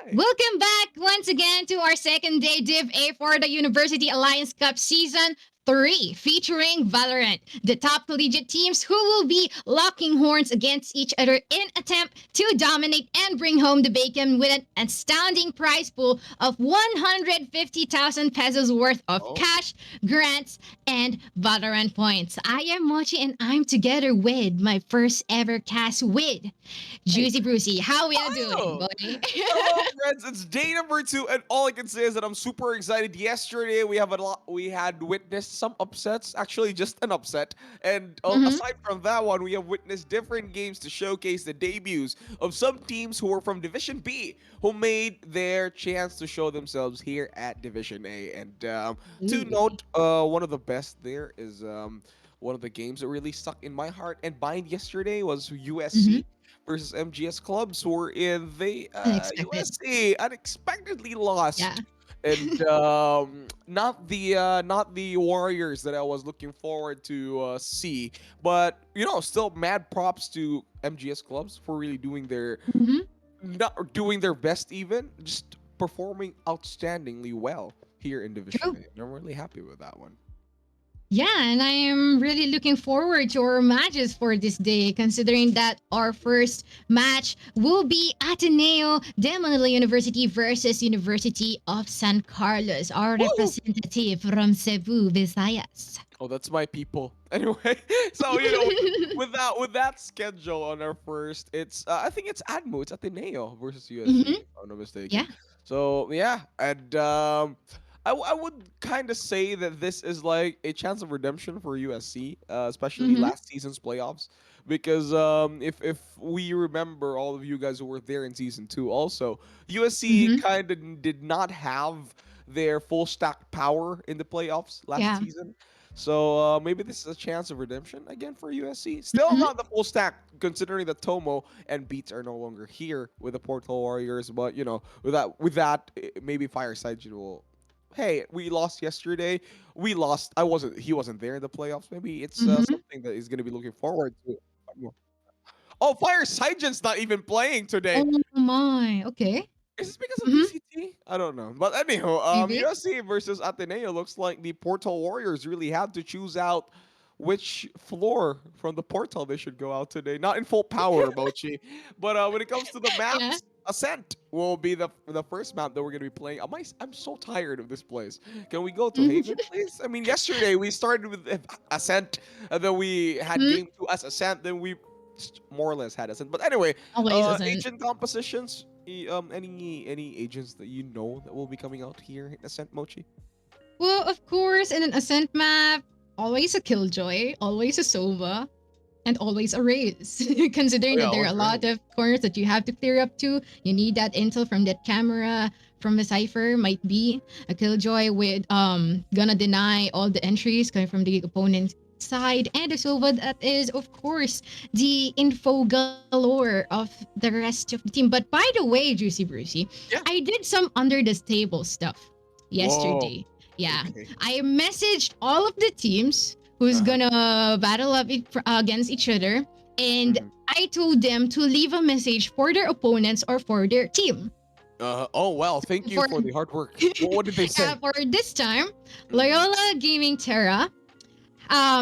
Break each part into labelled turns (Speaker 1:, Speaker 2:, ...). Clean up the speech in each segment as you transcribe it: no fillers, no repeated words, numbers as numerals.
Speaker 1: Hi.
Speaker 2: Welcome back once again to our second day Div A for the University Alliance Cup Season 3, featuring Valorant, the top collegiate teams who will be locking horns against each other in attempt to dominate and bring home the bacon with an astounding prize pool of 150,000 pesos worth of
Speaker 1: Oh,
Speaker 2: cash, grants, and Valorant points. I am Mochi and I'm together with my first ever cast with
Speaker 1: hey.
Speaker 2: Juicy Brucey. How we are doing,
Speaker 1: Oh,
Speaker 2: boy?
Speaker 1: hello, friends. It's day number 2, and all I can say is that I'm super excited. Yesterday, we have a lot. We had witnessed some upsets. Actually, just an upset. And
Speaker 2: hmm
Speaker 1: aside from that one, we have witnessed different games to showcase the debuts of some teams who were from Division B, who made their chance to show themselves here at Division A. And to
Speaker 2: Ooh.
Speaker 1: note, one of the best there is one of the games that really stuck in my heart and mind yesterday was
Speaker 2: hmm
Speaker 1: USC versus MGS clubs, wherein they
Speaker 2: Unexpected.
Speaker 1: USC unexpectedly lost.
Speaker 2: Yeah.
Speaker 1: And not the Warriors that I was looking forward to see, but still mad props to MGS clubs for really doing their
Speaker 2: hmm
Speaker 1: not doing their best, even just performing outstandingly well here in Division A.
Speaker 2: True.
Speaker 1: And I'm really happy with that one.
Speaker 2: Yeah, and I am really looking forward to our matches for this day, considering that our first match will be Ateneo de Manila University versus University of San Carlos, our
Speaker 1: Woo!
Speaker 2: representative from Cebu, Visayas.
Speaker 1: Oh, that's my people. Anyway, so with that schedule on our first, it's I think it's ADMU, it's Ateneo versus USC,
Speaker 2: hmm
Speaker 1: if I'm not mistaken.
Speaker 2: Yeah.
Speaker 1: So yeah, and I would kind of say that this is like a chance of redemption for USC, especially
Speaker 2: hmm
Speaker 1: last season's playoffs, because if we remember, all of you guys who were there in season 2, also USC
Speaker 2: hmm
Speaker 1: kind of did not have their full stack power in the playoffs last
Speaker 2: Yeah.
Speaker 1: season. So maybe this is a chance of redemption again for USC. Still
Speaker 2: hmm
Speaker 1: not the full stack, considering that Tomo and Beats are no longer here with the Portal Warriors. But with that, maybe Fireside will. Hey, we lost yesterday. We lost. I wasn't. He wasn't there in the playoffs. Maybe it's
Speaker 2: hmm
Speaker 1: something that he's going to be looking forward to. Oh, Fireside not even playing today.
Speaker 2: Oh my. Okay.
Speaker 1: Is this because of
Speaker 2: hmm
Speaker 1: DCT? I don't know. But anyhow,
Speaker 2: Maybe.
Speaker 1: USC versus Ateneo looks like the Portal Warriors really had to choose out which floor from the portal they should go out today. Not in full power, Mochi. But when it comes to the
Speaker 2: Yeah.
Speaker 1: maps, Ascent will be the first map that we're gonna be playing. I'm so tired of this place. Can we go to Haven,
Speaker 2: hmm
Speaker 1: please? I mean, yesterday we started with Ascent, and then we had game two as Ascent, then we more or less had Ascent. But anyway,
Speaker 2: Always isn't.
Speaker 1: agent compositions. Any agents that you know that will be coming out here in Ascent, Mochi?
Speaker 2: Well, of course, in an ascent map, always a killjoy, always a sova, and always a raise.
Speaker 1: Oh
Speaker 2: Considering
Speaker 1: yeah,
Speaker 2: that there are
Speaker 1: always
Speaker 2: a lot
Speaker 1: raise.
Speaker 2: of corners that you have to clear up to, you need that intel from that camera from the cipher. Might be a killjoy with gonna deny all the entries coming from the opponent's side, and a sova that is, of course, the info galore of the rest of the team. But by the way, Juicy Brucey, I
Speaker 1: Yeah.
Speaker 2: did some under the table stuff
Speaker 1: Whoa.
Speaker 2: yesterday. Yeah.
Speaker 1: Okay.
Speaker 2: I messaged all of the teams who's
Speaker 1: Uh-huh.
Speaker 2: gonna battle up against each other, and
Speaker 1: Mhm.
Speaker 2: I told them to leave a message for their opponents or for their team.
Speaker 1: Oh well, thank you
Speaker 2: For
Speaker 1: for the hard work. What did they say?
Speaker 2: for this time,
Speaker 1: Mhm.
Speaker 2: Loyola Gaming Terra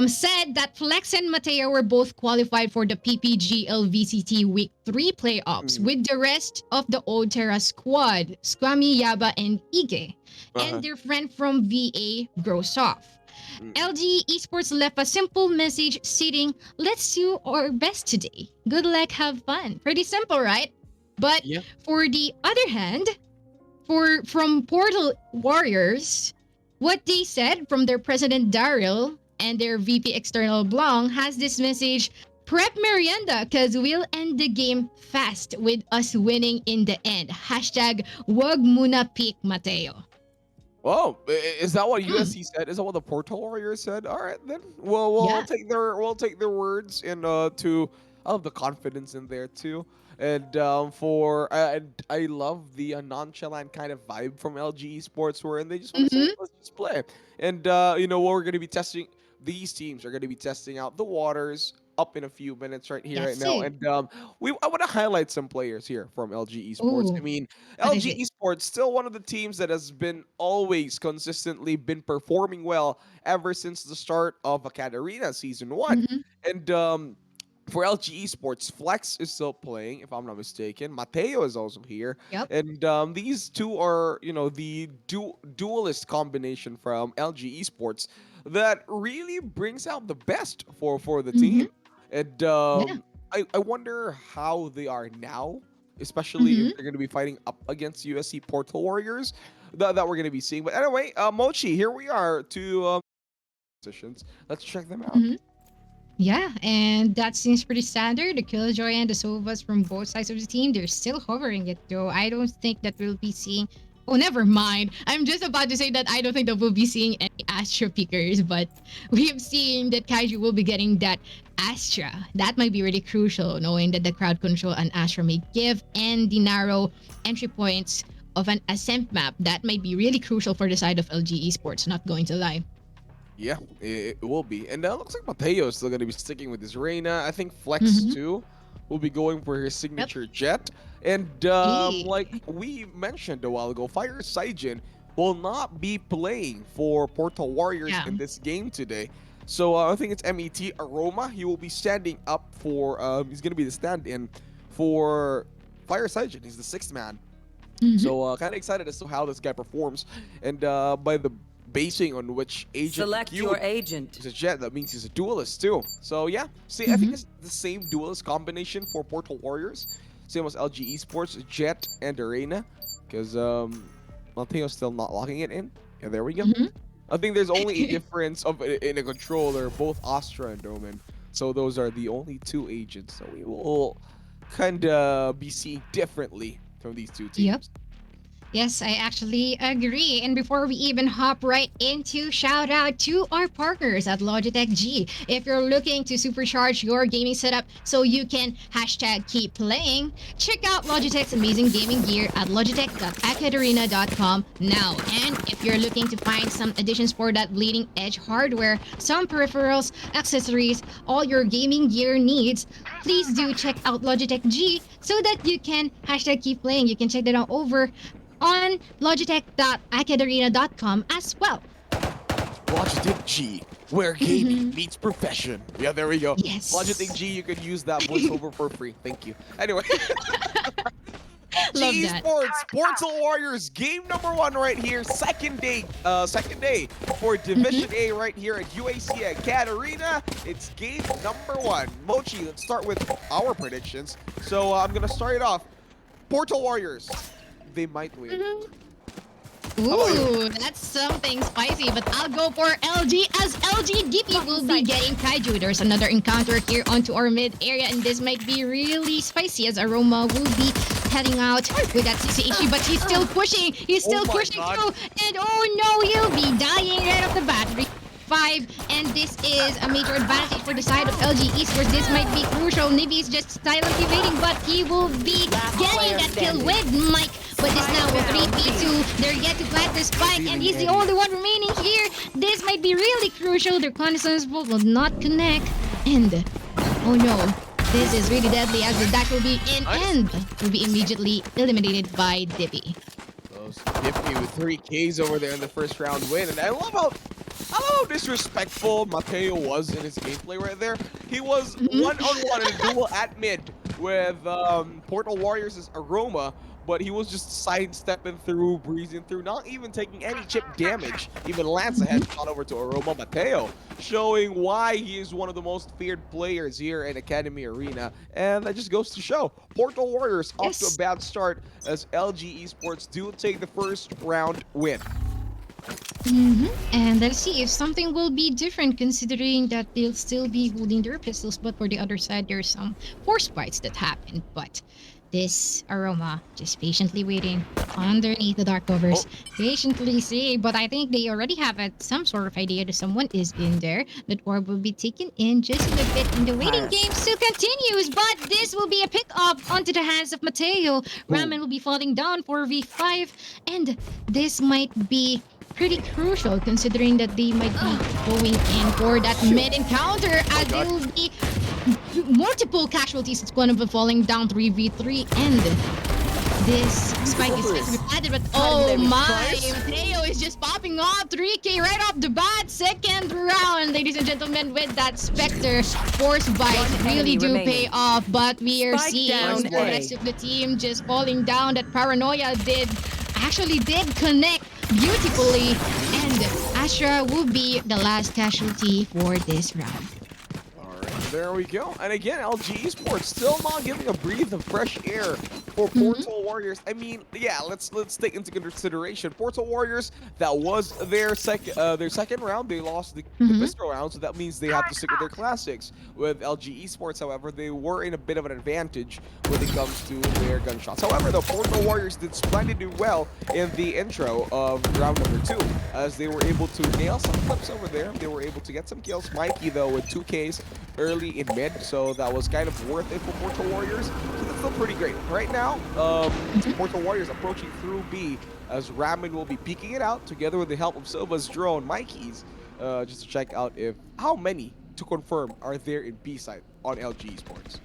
Speaker 2: said that Flex and Mateo were both qualified for the PPGL VCT Week 3 playoffs
Speaker 1: Mhm.
Speaker 2: with the rest of the Old Terra squad, Squami, Yaba, and Ige, and
Speaker 1: Uh-huh.
Speaker 2: their friend from VA, Grossoff.
Speaker 1: Mhm.
Speaker 2: LG Esports left a simple message stating, "Let's do our best today. Good luck, have fun." Pretty simple, right? But
Speaker 1: Yeah.
Speaker 2: for the other hand, for from Portal Warriors, what they said from their president Daryl and their VP External Blanc has this message: "Prep merienda, cause we'll end the game fast with us winning in the end. Hashtag wag muna pick Mateo."
Speaker 1: Oh, is that what
Speaker 2: Hmm.
Speaker 1: USC said? Is that what the Portal Warriors said? All right, then. Well, we'll
Speaker 2: Yeah.
Speaker 1: take their words and to I love the confidence in there too. And for I love the nonchalant kind of vibe from LG Esports, where and they just want to say,
Speaker 2: Mm-hmm.
Speaker 1: let's just play. And what we're going to be testing. These teams are going to be testing out the waters. up in a few minutes right here, right
Speaker 2: Yes,
Speaker 1: now,
Speaker 2: too.
Speaker 1: and I want to highlight some players here from LG Esports. I
Speaker 2: Oh,
Speaker 1: mean,
Speaker 2: what is
Speaker 1: LG
Speaker 2: it?
Speaker 1: Esports still one of the teams that has been always consistently been performing well ever since the start of AcadArena season one,
Speaker 2: Mm-hmm.
Speaker 1: and for LG Esports, Flex is still playing, if I'm not mistaken. Mateo is also here,
Speaker 2: Yep.
Speaker 1: and these two are, the duelist combination from LG Esports that really brings out the best for the
Speaker 2: Mm-hmm.
Speaker 1: team. And
Speaker 2: Yeah.
Speaker 1: I wonder how they are now, especially if
Speaker 2: Mm-hmm.
Speaker 1: they're going to be fighting up against USC Portal Warriors that we're going to be seeing. But anyway, Mochi, here we are to positions. Let's check them out.
Speaker 2: Mm-hmm. Yeah, and that seems pretty standard. The Killjoy and the Sovas from both sides of the team, they're still hovering it though. I don't think that we'll be seeing. Oh, never mind. I'm just about to say that I don't think that we'll be seeing any Astra pickers, but we have seen that Kaiju will be getting that Astra. That might be really crucial, knowing that the crowd control and Astra may give and the narrow entry points of an ascent map. That might be really crucial for the side of LG Esports, not going to lie.
Speaker 1: Yeah, it will be. And looks like Mateo is still going to be sticking with his Reina. I think Flex
Speaker 2: Mm-hmm.
Speaker 1: too will be going for his
Speaker 2: Yep.
Speaker 1: signature jet. And like
Speaker 2: Hey.
Speaker 1: we mentioned a while ago, Fire Saijin will not be playing for Portal Warriors
Speaker 2: Yeah.
Speaker 1: in this game today. So I think it's MET Aroma. He will be standing up for, he's going to be the stand in for Fire Saijin. He's the sixth man.
Speaker 2: Mm-hmm.
Speaker 1: So kind of excited as to how this guy performs, and by the basing on which agent
Speaker 3: Select
Speaker 1: queued,
Speaker 3: your agent.
Speaker 1: he's a jet. That means he's a duelist too. So yeah, see, I think
Speaker 2: Mm-hmm.
Speaker 1: it's the same duelist combination for Portal Warriors, same as LG Esports, Jet and Arena, because Mateo's still not locking it in. Yeah, there we go.
Speaker 2: Mm-hmm.
Speaker 1: I think there's only a difference of in a controller, both Astra and Doman. So those are the only two agents that we will kind of be seeing differently from these two
Speaker 2: Yep.
Speaker 1: teams.
Speaker 2: Yes, I actually agree. And before we even hop right into shout out to our partners at Logitech G. If you're looking to supercharge your gaming setup so you can hashtag keep playing, check out Logitech's amazing gaming gear at logitech.acadarena.com now. And if you're looking to find some additions for that bleeding edge hardware, some peripherals, accessories, all your gaming gear needs, please do check out Logitech G so that you can hashtag keep playing. You can check that out over on logitech.acadarena.com as well.
Speaker 1: Logitech G, where gaming meets profession. Yeah, there we go. Logitech
Speaker 2: Yes.
Speaker 1: G, you could use that voiceover for free. Thank you. Anyway,
Speaker 2: Love
Speaker 1: G
Speaker 2: that.
Speaker 1: Esports, Portal Warriors, game number one right here. Second day for Division A right here at UAC at AcadArena. It's game number one. Mochi, let's start with our predictions. So I'm gonna start it off. Portal Warriors, they might win.
Speaker 2: Mhm.
Speaker 1: How about you?
Speaker 2: Ooh, that's something spicy, but I'll go for LG as LG DP will be getting Kaiju. There's another encounter here onto our mid area, and this might be really spicy as Aroma will be heading out with that CCHG, but he's still pushing. He's
Speaker 1: Oh
Speaker 2: still
Speaker 1: my
Speaker 2: pushing
Speaker 1: God.
Speaker 2: through, and oh no, he'll be dying right off the bat. 5, and this is a major advantage for the side of LG Esports. This might be crucial. Nibby is just silently waiting, but he will be getting that kill with Mike. But this now will 3v2. They're yet to plant the spike, and he's the only one remaining here. This might be really crucial. Their reconnaissance will not connect. And, oh no, this is really deadly as the dash will be in and will be immediately eliminated by Dippy.
Speaker 1: Those Dippy with 3 Ks over there in the first round win. And I love how disrespectful Mateo was in his gameplay right there. He was one-on-one in a duel at mid with Portal Warriors' Aroma, but he was just sidestepping through, breezing through, not even taking any chip damage. Even Lance ahead shot over to Aroma. Mateo showing why he is one of the most feared players here in Academy Arena. And that just goes to show Portal Warriors off to a
Speaker 2: Yes.
Speaker 1: bad start as LG Esports do take the first round win.
Speaker 2: And let's see if something will be different considering that they'll still be holding their pistols, but for the other side, there's some force fights that happen. But this Aroma just patiently waiting underneath the dark covers, patiently see. But I think they already have some sort of idea that someone is in there. That orb will be taken in just a little bit, and the waiting game still continues. But this will be a pick up onto the hands of Mateo. Ramen will be falling down for V5, and this might be pretty crucial considering that they might be going in for that mid encounter as they will be multiple casualties. It's going to be falling down 3v3, and this spike is going to be planted, but oh my, Mateo is just popping off 3k right off the bat. Second round, ladies and gentlemen, with that Spectre Force Bite really do pay off, but we are seeing the rest of the team just falling down. That Paranoia actually did connect beautifully, and Astra will be the last casualty for this round.
Speaker 1: There we go. And again, LG Esports still not giving a breath of fresh air for Portal Warriors. I mean, yeah, let's take into consideration Portal Warriors. That was their second round. They lost the pistol round, so that means they have to stick with their classics. With LG Esports, however, they were in a bit of an advantage when it comes to their gunshots. However, the Portal Warriors did splendidly well in the intro of round number 2, as they were able to nail some clips over there. They were able to get some kills. Mikey, though, with 2 Ks early in mid, so that was kind of worth it for Portal Warriors. So that's still pretty great. Right now, Portal Warriors approaching through B, as Ramen will be peeking it out together with the help of Silva's drone, Mikey's, just to check out how many to confirm are there in B side on LG Esports.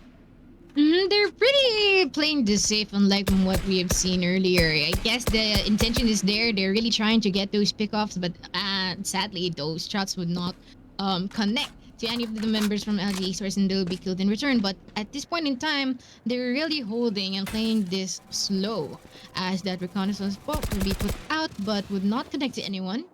Speaker 2: They're pretty playing this safe, unlike from what we have seen earlier. I guess the intention is there. They're really trying to get those pickoffs, but sadly, those shots would not connect to any of the members from LG Esports, and they'll be killed in return. But at this point in time, they're really holding and playing this slow, as that reconnaissance bolt will be put out but would not connect to anyone,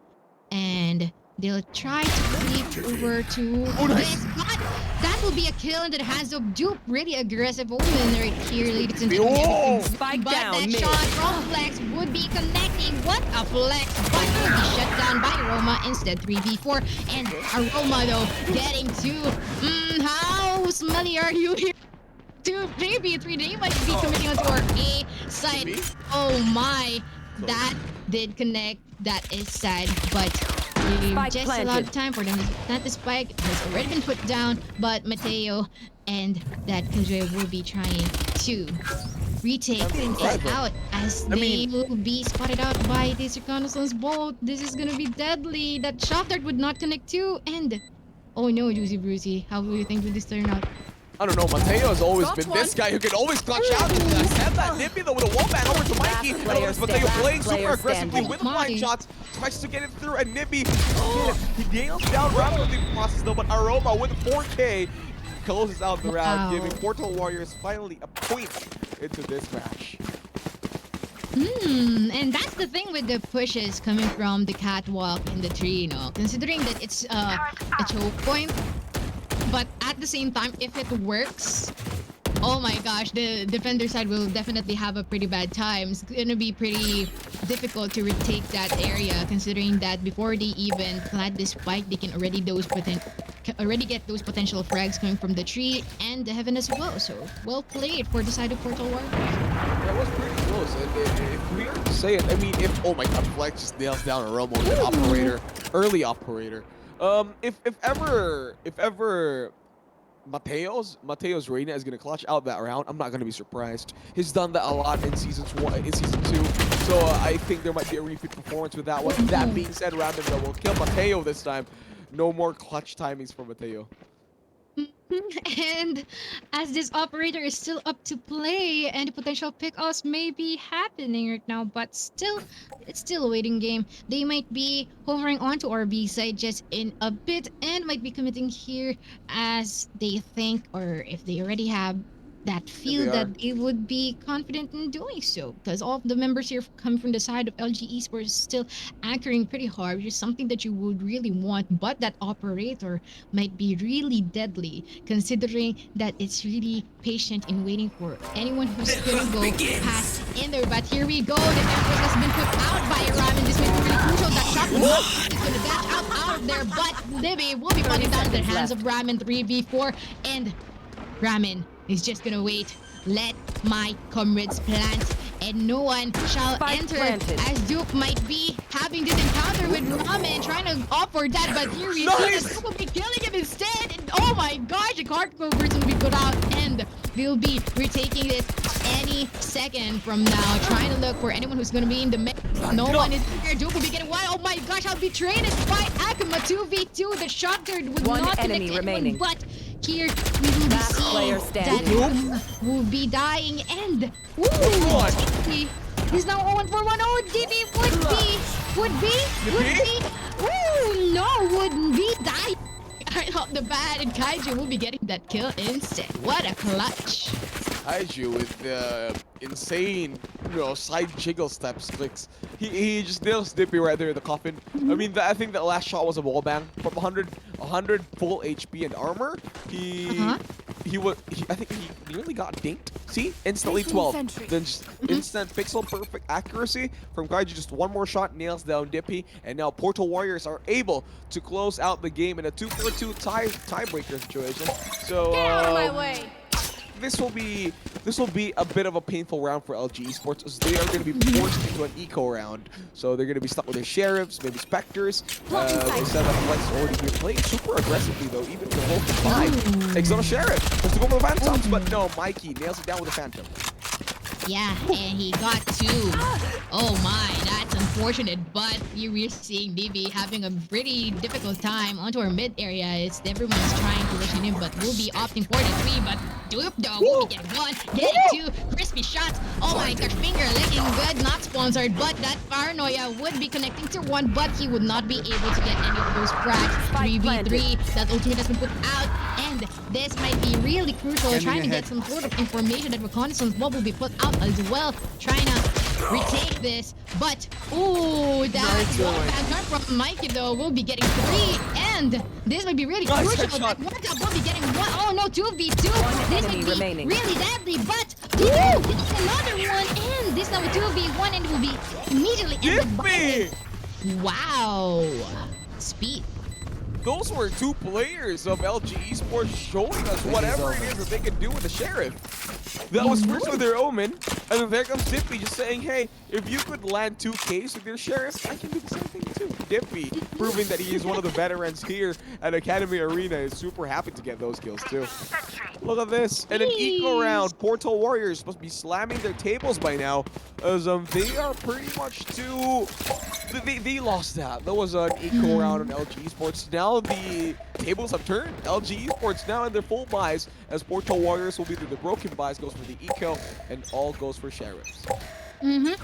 Speaker 2: and they'll try to creep over to this, but that will be a kill into the hands of Dupe. Really aggressive omen right here, ladies and gentlemen.
Speaker 3: Spike
Speaker 2: but
Speaker 3: down,
Speaker 2: that
Speaker 3: mid.
Speaker 2: shot from Flex would be connecting. What a flex, but will be shut down by Aroma instead. 3v4, and Aroma though getting to how smelly are you here? To maybe 3, they might be committing onto our A side. Oh my, that did connect. That is sad, but just a lot of time for them to plant the spike. It has already been put down, but Mateo and that Kazue will be trying to retake it out, as they will be spotted out by this reconnaissance bolt. This is gonna be deadly. That shot dart would not connect too, and oh no, Juicy Brucey, how do you think would this turn out?
Speaker 1: I don't know, Mateo has always been this guy who can always clutch out. Have that Nippy though with a wall ban over to Mikey. And Mateo playing super aggressively with the flying shots. Tries to get it through, and Nippy, he nails down Ramen with the process though, but Aroma with 4K closes out the round, giving Portal Warriors finally a point into this match.
Speaker 2: And that's the thing with the pushes coming from the catwalk in the tree, you know, considering that it's a choke point. But at the same time, if it works, oh my gosh, the defender side will definitely have a pretty bad time. It's gonna be pretty difficult to retake that area, considering that before they even plant this spike, they can already get those potential frags coming from the tree and the heaven as well. So well played for the side of Portal Warriors.
Speaker 1: That was pretty close. And if we are to say it, I mean, if oh my god, Flex just nails down a Romo, the operator, early operator. If ever Mateo's Reina is gonna clutch out that round, I'm not gonna be surprised. He's done that a lot in season 2, so I think there might be a repeat performance with that one. That being said, Ramen will kill Mateo this time. No more clutch timings for Mateo.
Speaker 2: And as this operator is still up to play, and potential pickoffs may be happening right now, but still, it's still a waiting game. They might be hovering onto our B side just in a bit, and might be committing here as they think, or if they already have that feel that they would be confident in doing so, because all of the members here come from the side of LG Esports still anchoring pretty hard, which is something that you would really want, but that operator might be really deadly, considering that it's really patient in waiting for anyone who's gonna go past in there. But here we go, the Empress has been put out by Ramen. This might be really crucial. That shot is gonna dash out of there, but Libby will be putting down the hands of Ramen. 3v4, and Ramen is just gonna wait. Let my comrades plant, and no one shall enter, as Duke might be having this encounter with Ramen, trying to offer that, but here we see that Duke will be killing him instead. And oh my gosh, the card covers will be put out, and we'll be retaking this any second from now, trying to look for anyone who's gonna be in the mix. No one is here. Duke will be getting one. Oh my gosh, I'll be traded by Akuma. 2v2. The shot there would not connect anyone, but here, we will be
Speaker 3: Last player
Speaker 2: seeing
Speaker 3: standing.
Speaker 2: that will be dying and
Speaker 1: What?
Speaker 2: DB is now 0 for 1. Oh, DB would be. Ooh, no, wouldn't be dying right off the bat, and Kaiju will be getting that kill instead. What a clutch!
Speaker 1: Kaiju with insane, side jiggle steps clicks. He just nails Dippy right there in the coffin. I mean, I think the last shot was a wall bang from 100 full HP and armor. I think he nearly got dinked. See, instantly 12. Then just instant pixel perfect accuracy from Kaiju. Just one more shot nails down Dippy, and now Portal Warriors are able to close out the game in a 2-4-2 tiebreaker situation. So
Speaker 3: Get out of my way.
Speaker 1: this will be a bit of a painful round for LG Esports, as they are going to be forced into an eco round. So they're going to be stuck with their sheriffs, maybe specters. They said that Flex already been playing super aggressively though, even with a roll for 5. Exotic Sheriff has to go for the Phantoms, but no, Mikey nails it down with a Phantom.
Speaker 2: Yeah, and he got 2. Oh my, that's unfortunate, but we're seeing DB having a pretty difficult time onto our mid area. Everyone's trying to rush him, but we'll be opting for the 3, but Doop though will be getting 1, getting 2, crispy shots. Oh my gosh, finger licking good, not sponsored, but that Paranoia would be connecting to 1, but he would not be able to get any of those frags. 3v3, that ultimate has been put out, and this might be really crucial, trying to get some sort of information. That reconnaissance bomb will be put out as well, trying to retake this, but that one from Mikey though will be getting 3, and this might be really crucial. That one tap will be getting 1. Oh no, 2v2. This might be really deadly, but this is another one, and this now a 2v1, and it will be immediately ended by it. Wow, speed.
Speaker 1: Those were 2 players of LG Esports showing us whatever it is that they can do with the Sheriff. That was first with their Omen, and then there comes Dippy just saying, hey, if you could land 2 Ks with your Sheriff, I can do the same thing too. Dippy, proving that he is one of the veterans here at AcadArena, is super happy to get those kills too. Look at this, and an eco round. Portal Warriors supposed to be slamming their tables by now, as they are pretty much too... They lost that. That was an eco round on LG Esports. Now the tables have turned. LG Esports now in their full buys, as Portal Warriors will be the broken buys, goes for the eco, and all goes for Sheriffs.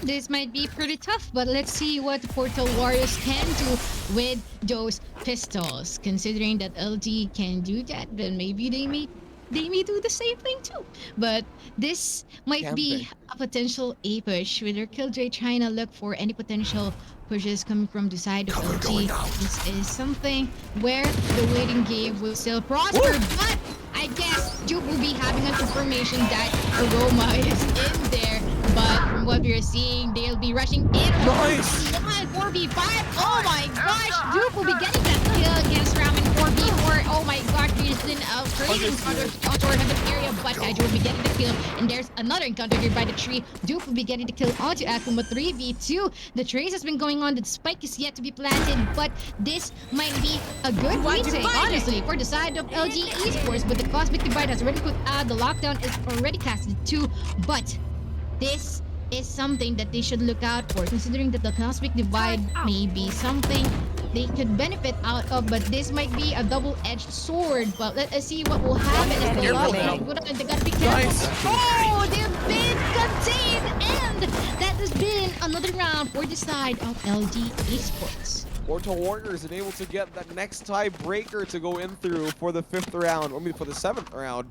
Speaker 2: This might be pretty tough, but let's see what the Portal Warriors can do with those pistols. Considering that LG can do that, then maybe they may do the same thing too. But this might be a potential A push, with their Killjoy trying to look for any potential pushes coming from the side of LG. This is something where the waiting game will still prosper, but I guess Duke will be having an information that Aroma is in there. But from what we're seeing, they'll be rushing in.
Speaker 1: Nice!
Speaker 2: 4v5. Oh my gosh! Duke will be getting that kill against Ramen 4v4. Oh my gosh, there's been a crazy encounter onto our heaven area, but Kaiju will be getting the kill. And there's another encounter here by the tree. Duke will be getting the kill onto Akuma 3v2. The trace has been going on. The spike is yet to be planted, but this might be a good retake, honestly, for the side of LG Esports. But the Cosmic Divide has already put out. The lockdown is already casted too, but this is something that they should look out for, considering that the Cosmic Divide may be something they could benefit out of, but this might be a double-edged sword. But let us see what will happen as the lockdown. They gotta be careful. Oh, they've been contained, and that has been another round for the side of LG Esports.
Speaker 1: Portal Warriors are able to get that next tiebreaker to go in through for the 5th round, I mean for the 7th round.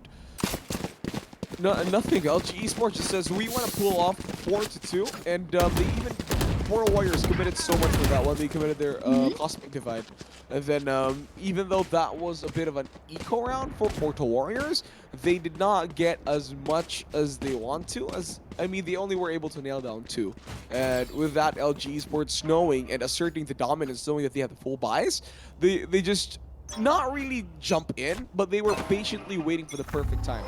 Speaker 1: No, nothing. LG Esports just says we want to pull off 4-2, and they even Portal Warriors committed so much for that one. They committed their Cosmic Divide, and then even though that was a bit of an eco round for Portal Warriors, they did not get as much as they want to. I mean, they only were able to nail down 2, and with that, LG Esports knowing and asserting the dominance, knowing that they had the full buys, they just not really jump in, but they were patiently waiting for the perfect time.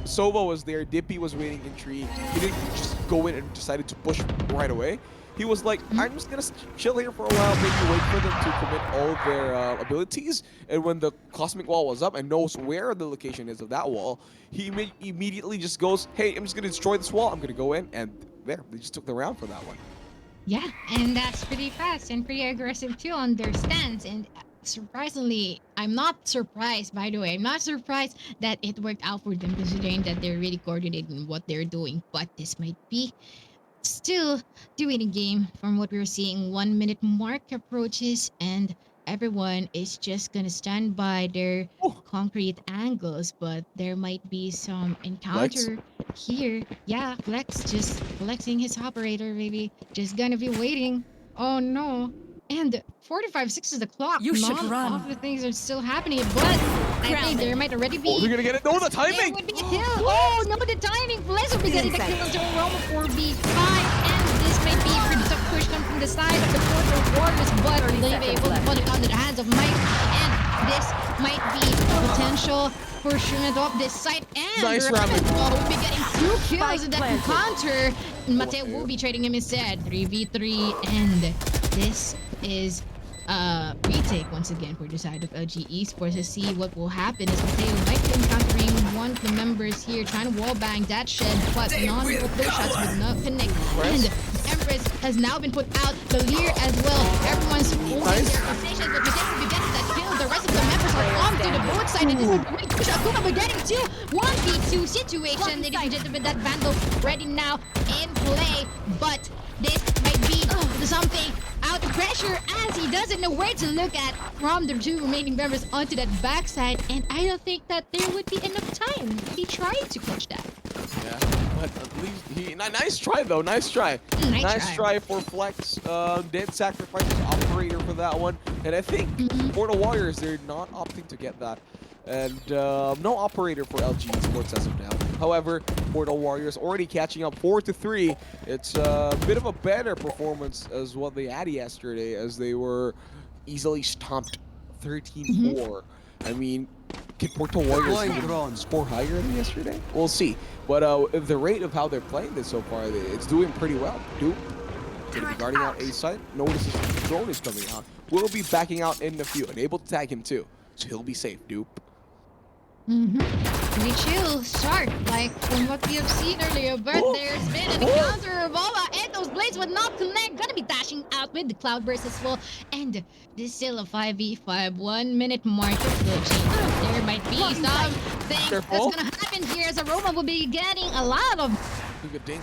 Speaker 1: Sova was there, Dippy was waiting in tree. He didn't just go in and decided to push right away. He was like, I'm just gonna chill here for a while, maybe wait for them to commit all their abilities. And when the Cosmic Wall was up and knows where the location is of that wall, he immediately just goes, hey, I'm just gonna destroy this wall, I'm gonna go in, and there, they just took the round for that one.
Speaker 2: Yeah, and that's pretty fast and pretty aggressive too on their stance. And Surprisingly, I'm not surprised, by the way. I'm not surprised that it worked out for them considering that they're really coordinated in what they're doing. But this might be still doing the game from what we're seeing. 1 minute mark approaches, and everyone is just gonna stand by their
Speaker 1: Oh,
Speaker 2: concrete angles. But there might be some
Speaker 1: Lex.
Speaker 2: encounter here. Yeah, Flex just flexing his operator, maybe. Just gonna be waiting. Oh no. And 45 6 is the clock.
Speaker 3: You should
Speaker 2: None
Speaker 3: run.
Speaker 2: of the things are still happening, but I think there
Speaker 3: Grounded.
Speaker 2: might already
Speaker 1: Oh, they're
Speaker 2: be.
Speaker 1: gonna get it. No, the
Speaker 2: There
Speaker 1: timing.
Speaker 2: would be a kill. Oh no, the timing. Flex will be getting the kill
Speaker 3: Inside.
Speaker 2: until Roma 4v5. And this might be a pretty tough push come from the side of the Portal Warriors, but
Speaker 3: 30
Speaker 2: they'll be
Speaker 3: seconds
Speaker 2: able to
Speaker 3: left.
Speaker 2: put it under the hands of Mike. And this might be potential for shooting off this site. And
Speaker 1: Nice
Speaker 2: Ramen
Speaker 1: ramen.
Speaker 2: will be getting 2 kills
Speaker 3: Spike
Speaker 2: in that
Speaker 3: planted.
Speaker 2: encounter. Mateo will be trading him instead. 3v3. And this is retake once again for the side of LG Esports to see what will happen as Mateo might be encountering one of the members here trying to wallbang that shed, but none of those shots would not connect. And Empress has now been put out, the Lear as well. Everyone's holding
Speaker 1: Nice.
Speaker 2: their positions, but Mateo will be getting that kill. The rest of the members are off to the both side, and this is a really push. Akuma will be getting 1v2 situation. Ladies and gentlemen, that Vandal ready now in play, but this might be something out of pressure as he doesn't know where to look at from the two remaining members onto that backside, and I don't think that there would be enough time. He tried to clutch that.
Speaker 1: Yeah, but at least nice try though. Nice try. Nice try for Flex. Did sacrifice his operator for that one, and I think for the Warriors they're not opting to get that. And no operator for LG Esports as of now. However, Portal Warriors already catching up 4-3. It's a bit of a better performance as what they had yesterday, as they were easily stomped 13-4. I mean, can Portal Warriors even score higher than yesterday? We'll see. But the rate of how they're playing this so far, it's doing pretty well. Duke gonna be guarding out A side. Notices the drone is coming out. Will be backing out in the few and able to tag him too. So he'll be safe, Dupe.
Speaker 2: Pretty chill start, like from what we have seen earlier, but there's been an encounter of Ova, and those blades would not connect. Gonna be dashing out with the Cloudburst as well, and this is still a 5v5, 1 minute mark approaching. There might be something that's gonna happen here as Aroma will be getting a lot of
Speaker 1: Look at Dink.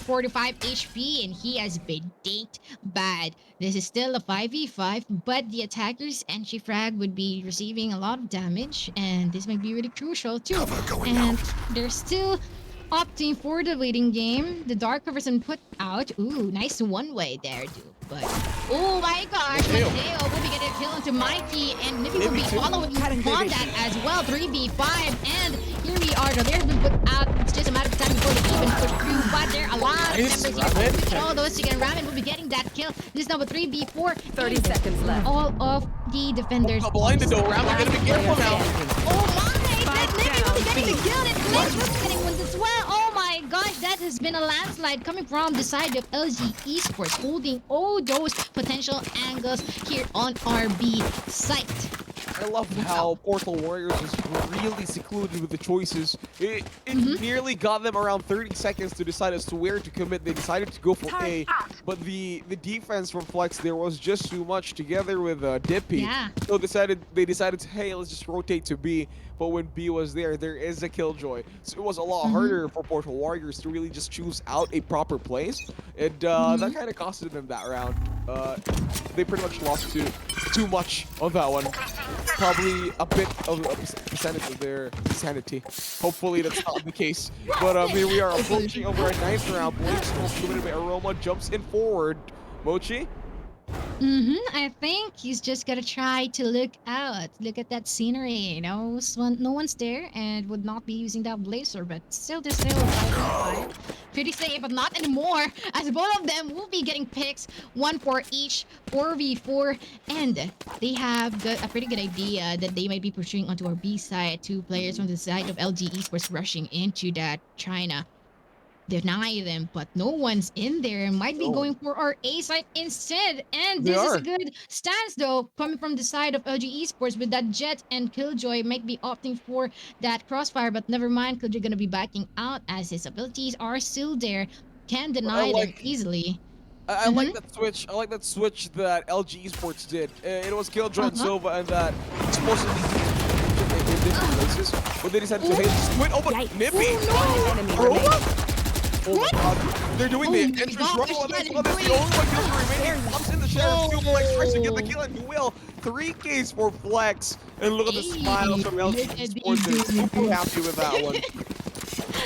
Speaker 2: 45 HP, and he has been dinked bad. This is still a 5v5, but the attackers and Frag would be receiving a lot of damage, and this might be really crucial too. And they're still opting for the waiting game. The Dark Cover's been put out. Ooh, nice one-way there, dude. But, oh my gosh,
Speaker 1: Mateo.
Speaker 2: Mateo will be getting a kill into Mikey, and Nippy will be following on that as well. 3v5, and here we are. The Lair's been put out. It's just a matter of time before they even push through, but there are a lot of
Speaker 1: Nice,
Speaker 2: members here.
Speaker 1: Ramen.
Speaker 2: Look at all those chicken. Ramen will be getting that kill. This is number 3v4.
Speaker 3: 30
Speaker 2: and
Speaker 3: seconds left.
Speaker 2: all of the defenders.
Speaker 1: Oh, blinded though. Ramen gotta be careful now.
Speaker 2: Oh my! That
Speaker 3: Spike
Speaker 2: Nippy will be
Speaker 3: down,
Speaker 2: getting the
Speaker 3: B.
Speaker 2: kill, and Flex will be getting one as well. Oh my gosh, that has been a landslide coming from the side of LG Esports, holding all those potential angles here on RB site.
Speaker 1: I love how Portal Warriors is really secluded with the choices. It nearly got them around 30 seconds to decide as to where to commit. They decided to go for A, but the defense from Flex there was just too much together with Dippy.
Speaker 2: Yeah.
Speaker 1: So they decided, hey, let's just rotate to B. But when B was there is a Killjoy. So it was a lot harder for Portal Warriors to really just choose out a proper place. And that kind of costed them that round. They pretty much lost to too much on that one. Probably a bit of a percentage of their sanity. Hopefully that's not the case. But here we are approaching over a ninth round. Blade Storm committed by Aroma jumps in forward. Mochi?
Speaker 2: I think he's just gonna try to look out. Look at that scenery. No one's there and would not be using that blazer, but still there's still a 5v5. Pretty safe, but not anymore, as both of them will be getting picks, one for each, 4v4, and they have a pretty good idea that they might be pursuing onto our B side. Two players from the side of LG Esports rushing into that China. Deny them, but no one's in there. Might be going for our A side instead. And this is a good stance though, coming from the side of LG Esports with that Jet and Killjoy might be opting for that crossfire, but never mind, Killjoy gonna be backing out as his abilities are still there. Can deny them easily.
Speaker 1: I like that switch. I like that switch that LG Esports did. It was Killjoy and Silva, and that supposedly in different places. But they decided to hit Squid. Oh, but Nippy! Aroma? Oh my god. They're doing the entrance rumble, and that's the only one kills remaining. Comes in the shadow, two Flex tries to get the kill, and he will. 3Ks for Flex. And look at the smiles from LG Esports. They're super happy with that one.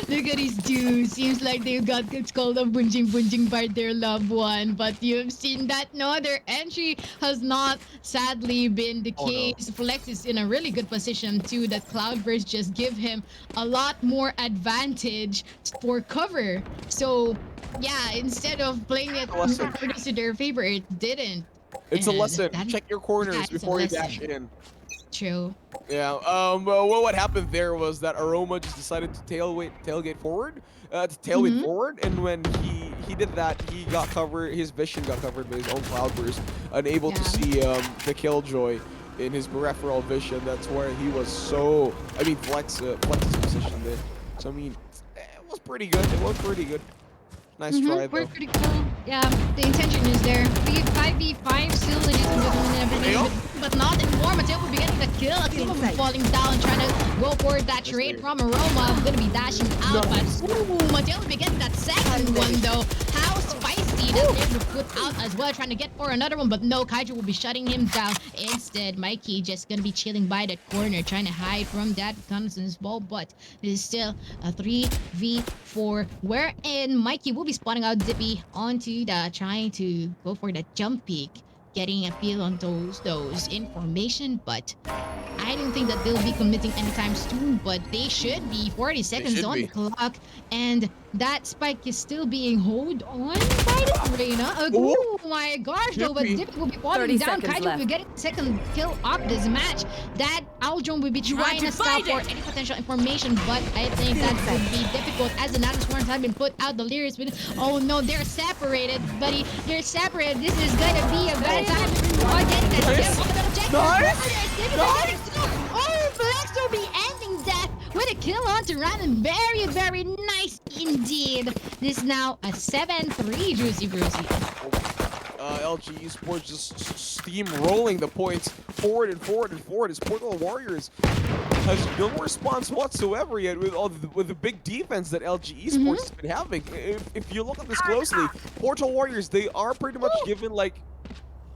Speaker 2: Look at these dudes. Seems like they've got it's called a bunjing by their loved one. But you've seen that no, their entry has not sadly been the case. No. Flex is in a really good position too. That Cloudburst just give him a lot more advantage for cover. So yeah, instead of playing it to their favor, it didn't.
Speaker 1: It's a lesson. Check your corners before you dash in.
Speaker 2: True.
Speaker 1: Yeah. Well, what happened there was that Aroma just decided to tailgate forward, forward, and when he did that, he got covered. His vision got covered by his own Cloudburst, unable to see the Killjoy in his peripheral vision. That's where he was so. I mean, Flex's position there. So I mean, it was pretty good. It was pretty good. Nice try, though.
Speaker 2: Pretty cool. Yeah, the intention is there. 5v5 still legit and everything, but not anymore. Mateo will be getting the kill. Akil will be falling down, trying to go for that trade from Aroma. Gonna be dashing out, but Mateo will be getting that second one, though. How spicy that they will put out as well, trying to get for another one, but no, Kaiju will be shutting him down. Instead, Mikey just gonna be chilling by that corner, trying to hide from that reconnaissance ball, but it is still a 3v4, wherein Mikey will be spotting out Dippy onto the trying to go for the jump peak, getting a feel on those information, but I don't think that they'll be committing anytime soon, but they should be. 40 seconds on the clock, and that spike is still being held on by the Arena. Oh my gosh, though, but Dippy will be falling down. Kaiju will be getting the second kill of this match. That Aldron will be trying to scout for any potential information, but I think that would be difficult as the Natus Swarms have been put out. The lyrics with, oh no, they're separated, buddy. They're separated. This is gonna be a bad time. Oh, Flex will be ending that with a kill on to Random. Very, very nice indeed. This is now a 7-3 Juicy Brucey.
Speaker 1: LG Esports just steamrolling the points forward and forward and forward. His Portal Warriors has no response whatsoever yet with the big defense that LG Esports has been having. If you look at this closely, Portal Warriors, they are pretty much given like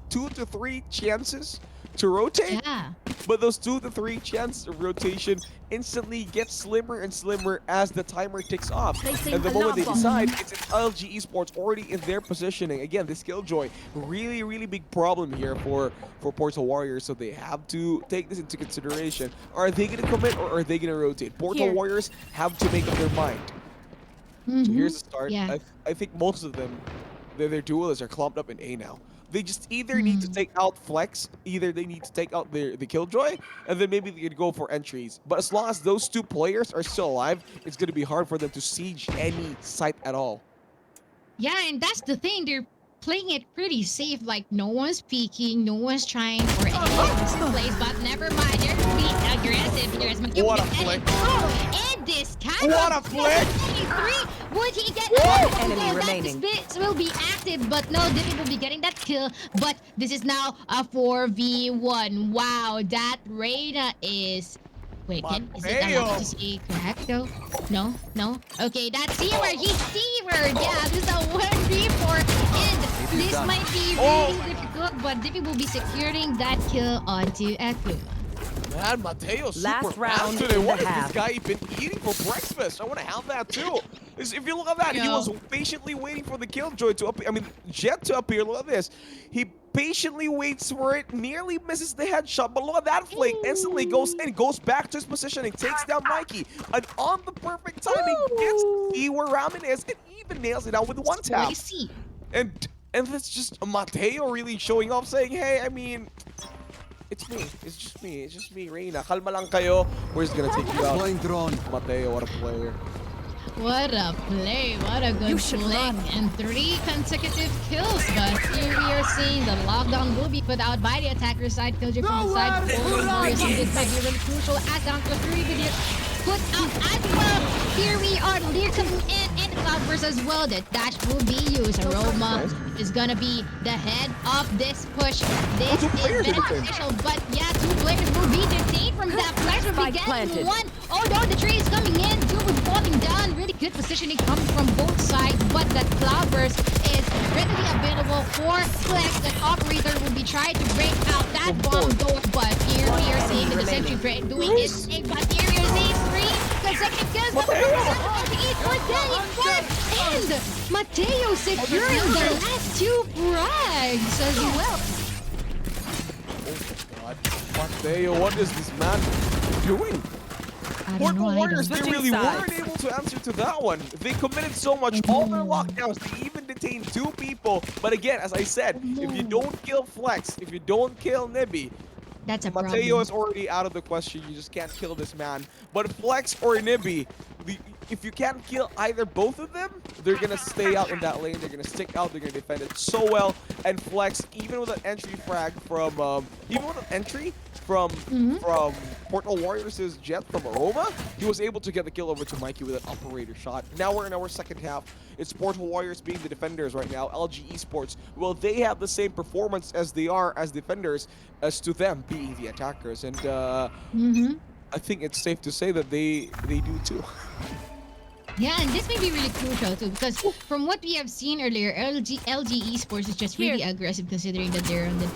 Speaker 1: 2 to 3 chances to rotate. Yeah. But those 2 to 3 chances of rotation instantly get slimmer and slimmer as the timer ticks off. And the moment they decide, it's LG Esports already in their positioning. Again, this Killjoy, really, really big problem here for Portal Warriors, so they have to take this into consideration. Are they going to commit or are they going to rotate? Portal Warriors have to make up their mind. So here's the start. Yeah. I think most of them, their duelists are clumped up in A now. They just either need to take out Flex, either they need to take out the Killjoy, and then maybe they could go for entries. But as long as those two players are still alive, it's going to be hard for them to siege any site at all.
Speaker 2: Yeah, and that's the thing. They're playing it pretty safe. Like, no one's peeking, no one's trying for any plays, but never mind. They're going to be aggressive here.
Speaker 1: What a flick.
Speaker 2: And this kind
Speaker 1: what a flick.
Speaker 2: Would he get
Speaker 3: enemy remaining?
Speaker 2: That will be active, but no, Dippy will be getting that kill. But this is now a 4v1. Wow, that Reyna is... Wait, is it allowed to say correct though? No? Okay, that's Seaver. He's Seaver. Yeah, this is a 1v4. And this might be really difficult, but Dippy will be securing that kill onto Akuma.
Speaker 1: Man, Mateo,
Speaker 3: last round
Speaker 1: today. What has this guy been eating for breakfast? I want to have that too. If you look at that, he was patiently waiting for the Killjoy to appear. I mean, Jet to appear. Look at this. He patiently waits for it, nearly misses the headshot, but look at that flake. Instantly goes back to his positioning, takes down Mikey, and on the perfect timing, gets to see where Ramen is, and even nails it out with one tap. And that's just Mateo really showing off, saying, hey, I mean, it's me. It's just me, Reyna. Kalma lang kayo. We're just gonna take you out. Mateo, what a player.
Speaker 2: What a play, what a good flick, and 3 consecutive kills, but here we are seeing the lockdown will be put out by the attacker side, Killjoy from the side, this might be really crucial, as down to 3 video put out as well. Here we are, Lear coming in, and the Cloudburst as well. The dash will be used. Aroma is gonna be the head of this push. This
Speaker 1: two
Speaker 2: is
Speaker 1: players in the team.
Speaker 2: beneficial, but yeah, 2 players will be detained from that. Flex will be
Speaker 3: Spike
Speaker 2: getting
Speaker 3: planted.
Speaker 2: one. Oh no, the tree is coming in. 2 will be falling down. Really good positioning coming from both sides, but that Cloudburst is readily available for Flex. The operator will be trying to break out that bomb door, but here we are seeing the Sentry Threat doing its thing, but here we are seeing 3 consecutive kills, but the each for Danny and Mateo securing the last 2 frags as well.
Speaker 1: God, Mateo, what is this man doing?
Speaker 2: I don't
Speaker 1: Portal
Speaker 2: know. I
Speaker 1: Warriors,
Speaker 2: don't
Speaker 1: they
Speaker 3: Switching
Speaker 1: really
Speaker 3: sides.
Speaker 1: weren't able to answer to that one. They committed so much, all their lockdowns, they even detained 2 people. But again, as I said, if you don't kill Flex, if you don't kill Nibby,
Speaker 2: That's a
Speaker 1: Mateo
Speaker 2: problem.
Speaker 1: is already out of the question. You just can't kill this man. But Flex or Nibby, if you can't kill either both of them, they're gonna stay out in that lane. They're gonna stick out. They're gonna defend it so well. And Flex, even with an entry frag from, from Portal Warriors' Jet from Aroma, he was able to get the kill over to Mikey with an operator shot. Now we're in our second half. It's Portal Warriors being the defenders right now. LG Esports, well, they have the same performance as they are as defenders as to them being the attackers. And I think it's safe to say that they do too.
Speaker 2: Yeah, and this may be really crucial too, because from what we have seen earlier, LG Esports is just really aggressive, considering that they're on the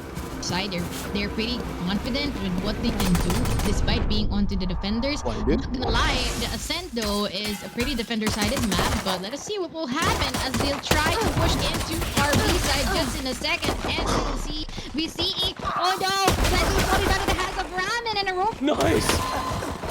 Speaker 2: side. They're pretty confident with what they can do, despite being onto the defenders. I'm not gonna lie, the Ascent though is a pretty defender-sided map, but let us see what will happen as they'll try to push into our B side just in a second, and we'll see. We see. Oh no! That will fall out of the hands of Ramen and a rope.
Speaker 1: Nice!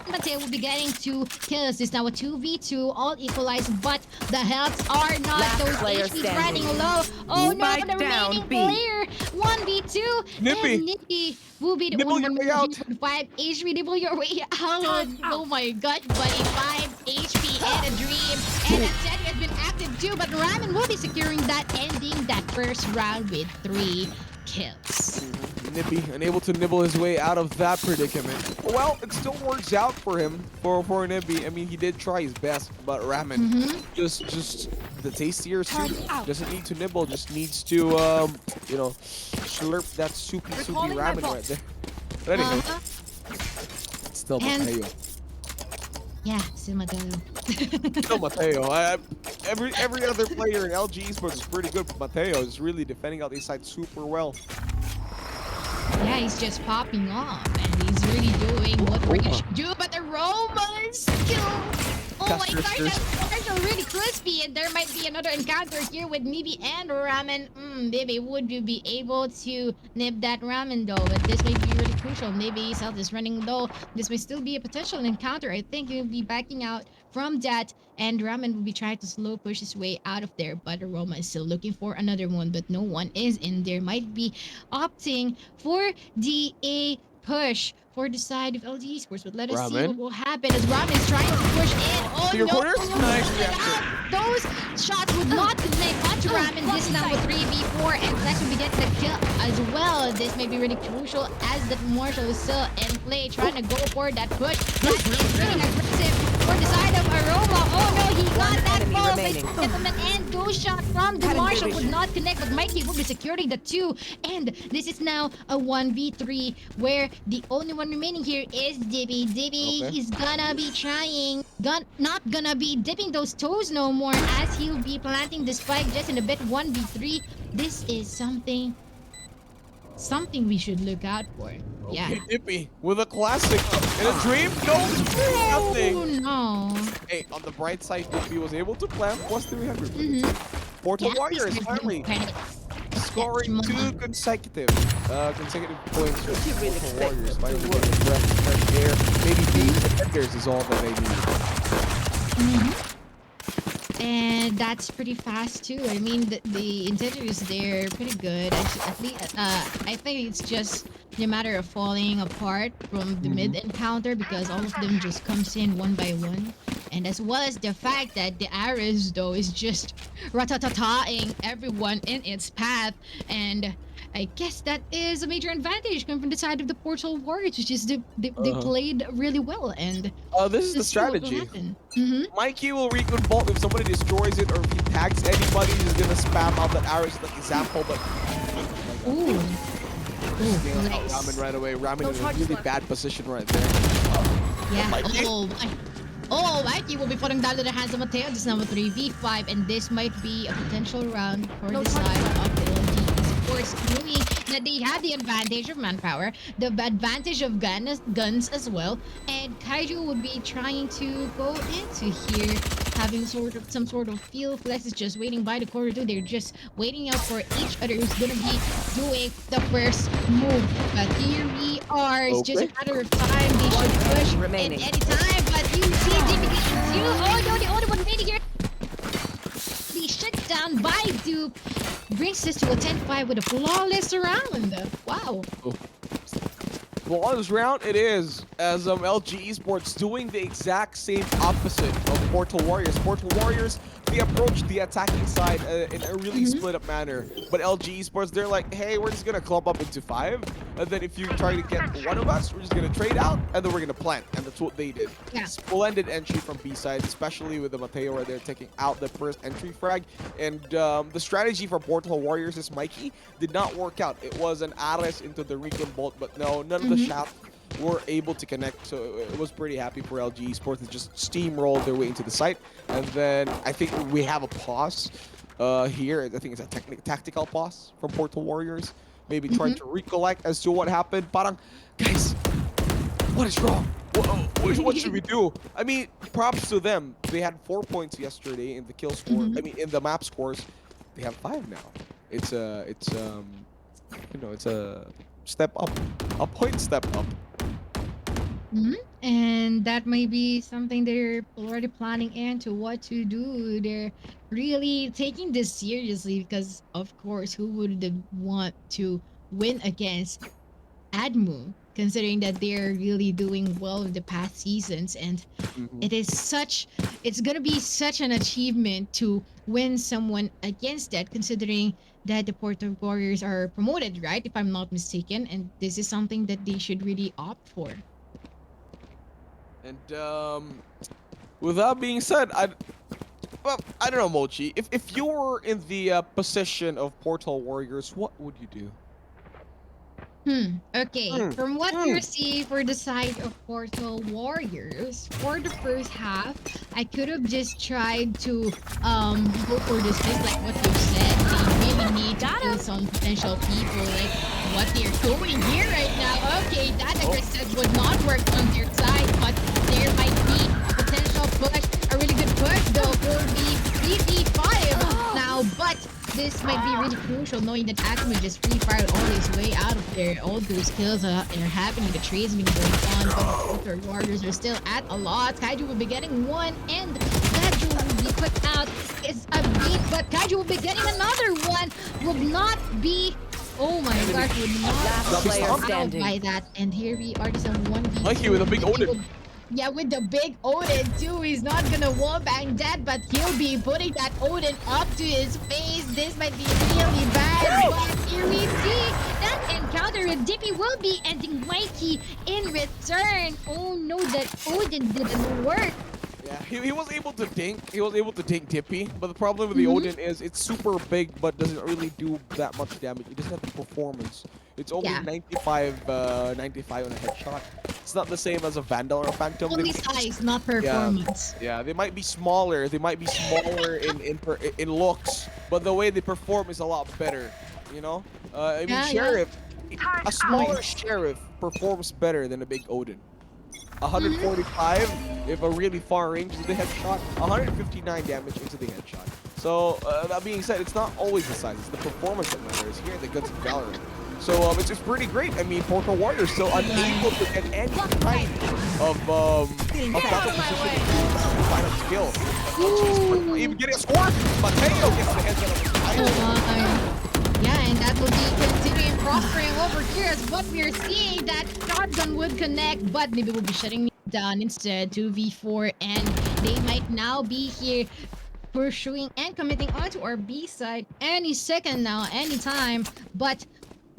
Speaker 2: Mateo will be getting 2 kills. It's now a 2v2, all equalized, but the healths are not.
Speaker 3: Last
Speaker 2: Those
Speaker 3: player
Speaker 2: HPs
Speaker 3: standing.
Speaker 2: running low. Oh no,
Speaker 3: Spike
Speaker 2: the
Speaker 3: down,
Speaker 2: remaining
Speaker 3: B.
Speaker 2: player, 1v2,
Speaker 1: Nippy.
Speaker 2: and Nippy will be the
Speaker 1: Nibble
Speaker 2: only
Speaker 1: your
Speaker 2: one
Speaker 1: way out.
Speaker 2: with 5 HP. Nibble your way out. Oh my god, buddy, 5 HP and a dream. And a Teddy has been active too, but Ramen will be securing that, ending that first round with 3 kills.
Speaker 1: Nippy, unable to nibble his way out of that predicament. Well, it still works out for him, for Nippy. I mean, he did try his best, but Ramen, just the tastier soup. Doesn't need to nibble, just needs to, you know, slurp that soupy ramen right there. But anyway, still
Speaker 2: And-
Speaker 1: Mateo.
Speaker 2: Yeah, still Mateo.
Speaker 1: Still Mateo. Every other player in LG Esports is pretty good, but Mateo is really defending out these sides super well.
Speaker 2: Yeah, he's just popping off, and he's really doing what Rika should do, but the Roman's kill. Oh my gosh, that's really crispy, and there might be another encounter here with Nibi and Ramen. Maybe would you be able to nib that Ramen though, but this may be really crucial. Maybe his health is running low. This may still be a potential encounter. I think he'll be backing out from that, and Ramen will be trying to slow push his way out of there, but Aroma is still looking for another one, but no one is in there. Might be opting for the A push for the side of LG Esports, but let us see what will happen as Ramen is trying to push in. Oh
Speaker 1: Your
Speaker 2: no!
Speaker 1: corners?
Speaker 2: Oh,
Speaker 1: Nice
Speaker 2: get
Speaker 1: reaction.
Speaker 2: out. Those shots would not connect onto Ramen. This is now a 3v4, and Flex will be getting the kill as well. This may be really crucial as that Marshall is still in play, trying to go for that push. That is really aggressive for the side of Aroma. Oh no, he got that
Speaker 3: enemy
Speaker 2: ball.
Speaker 3: remaining.
Speaker 2: And those shots from the
Speaker 3: Cutting
Speaker 2: Marshall would
Speaker 3: division.
Speaker 2: not connect, but Mikey will be securing the 2. And this is now a 1v3, where the only one remaining here is Dibby. Dibby
Speaker 1: Okay.
Speaker 2: is gonna be trying, not gonna be dipping those toes no more, as he'll be planting the spike just in a bit. 1v3. This is something we should look out for. Yeah.
Speaker 1: Okay, Nippy with a classic and a dream. No,
Speaker 2: Oh
Speaker 1: nothing.
Speaker 2: no.
Speaker 1: Hey, on the bright side, Nippy was able to plant plus 300. Portal
Speaker 2: Yeah,
Speaker 1: Warriors
Speaker 2: he's
Speaker 1: finally
Speaker 2: credit.
Speaker 1: scoring 2 consecutive points for
Speaker 3: You really
Speaker 1: Portal
Speaker 3: expect
Speaker 1: Warriors.
Speaker 3: them to
Speaker 1: Finally
Speaker 3: work.
Speaker 1: getting a breath of fresh air. Maybe being defenders is all that they need.
Speaker 2: And that's pretty fast too. I mean, the integers there pretty good. At least, I think it's just a matter of falling apart from the mid encounter, because all of them just comes in one by one. And as well as the fact that the Ares though is just ratatataing everyone in its path, and I guess that is a major advantage coming from the side of the Portal Warriors, which is they
Speaker 1: Uh,
Speaker 2: played really well, and
Speaker 1: this is the
Speaker 2: let's see what will
Speaker 1: strategy.
Speaker 2: happen. Mm-hmm.
Speaker 1: Mikey will recon bolt if somebody destroys it or if he tags anybody. He's gonna spam out that arrow as an example, but
Speaker 2: Ooh. Ooh,
Speaker 1: nails out
Speaker 2: nice.
Speaker 1: Ramen right away. Ramen
Speaker 3: No
Speaker 1: in a
Speaker 3: charges
Speaker 1: really
Speaker 3: left.
Speaker 1: bad position right there.
Speaker 2: Yeah.
Speaker 1: Mikey?
Speaker 2: Mikey will be putting down to the hands of Mateo. This is number 3v5, and this might be a potential round for
Speaker 3: No
Speaker 2: the
Speaker 3: charges
Speaker 2: side
Speaker 3: left.
Speaker 2: of the LG. Of course, knowing that they have the advantage of manpower, the advantage of guns as well, and Kaiju would be trying to go into here, having some sort of feel. Flex is just waiting by the corridor. They're just waiting out for each other who's gonna be doing the first move. But here we are. It's just a
Speaker 1: Okay.
Speaker 2: matter of time. They should push at
Speaker 3: remaining.
Speaker 2: any time. But you see, you. Oh no, the only one waiting here. The shutdown by Dupe brings us to a 10-5 with a flawless round. Wow.
Speaker 1: Flawless round it is, as LG Esports doing the exact same opposite of Portal Warriors. Portal Warriors, they approach the attacking side in a really split up manner. But LG Esports, they're like, hey, we're just gonna clump up into 5. And then if you try to get one of us, we're just gonna trade out, and then we're gonna plant. And that's what they did.
Speaker 2: Yeah.
Speaker 1: Splendid entry from B side, especially with the Mateo where they're taking out the first entry frag. And the strategy for Portal Warriors is Mikey did not work out. It was an Ares into the Recon Bolt, but no, none of the shots were able to connect. So it was pretty happy for LG Esports to just steamroll their way into the site. And then I think we have a pause here. I think it's a tactical pause from Portal Warriors. Maybe trying to recollect as to what happened. Parang, guys, what is wrong? What should we do? I mean, props to them. They had 4 points yesterday in the kill score. I mean, in the map scores, they have 5 now. It's it's a step up, a point step up.
Speaker 2: And that may be something they're already planning into what to do. They're really taking this seriously because, of course, who would want to win against ADMU, considering that they're really doing well in the past seasons, and it's gonna be such an achievement to win someone against that, considering that the Porto Warriors are promoted, right? If I'm not mistaken, and this is something that they should really opt for.
Speaker 1: And with that being said, I don't know, Mochi. If you were in the position of Portal Warriors, what would you do?
Speaker 2: Okay. From what we see for the side of Portal Warriors, for the first half, I could have just tried to go for this, just like what you said. They really need to kill some potential people, like what they're doing here right now. Okay, that aggressive would not work on their side, but there might be a potential push, a really good push though for the 3v5 now, but this might be really crucial, knowing that ADMU just free fired all his way out of there. All those kills are happening, the trades being going on, but the Warriors are still at a loss. Kaiju will be getting one, and Kaiju will be put out. It's a beat, but Kaiju will be getting another one. Will not be. Oh my gosh, would not
Speaker 3: Last
Speaker 2: be
Speaker 3: player
Speaker 2: out
Speaker 3: standing.
Speaker 2: by that. And here we are, just on 1v2.
Speaker 1: Mikey with a big Odin.
Speaker 2: Yeah, with the big Odin too. He's not gonna wallbang that, but he'll be putting that Odin up to his face. This might be really bad, but here we see that encounter with Dippy will be ending Mikey in return. Oh no, that Odin didn't work.
Speaker 1: Yeah, he was able to dink. He was able to dink Dippy, but the problem with the Odin is it's super big, but doesn't really do that much damage. It doesn't have the performance. It's only 95 on a headshot. It's not the same as a Vandal or a Phantom.
Speaker 2: Only size, not performance.
Speaker 1: Yeah, they might be smaller. They might be smaller in looks, but the way they perform is a lot better. You know, I mean, Sheriff, a smaller Sheriff performs better than a big Odin. 145 if a really far range into the headshot, 159 damage into the headshot. So that being said, it's not always the size, it's the performance that matters here in the Guns of Valorant. So it's pretty great. I mean, Portal Warriors still unable to get any kind of proper position to final skill. Even getting a score, Mateo gets the headshot of the title.
Speaker 2: Yeah, and that will be continuing prospering over here as what we're seeing, that shotgun would connect, but maybe we'll be shutting it down instead. 2v4, and they might now be here pursuing and committing onto our B side any second now, anytime. But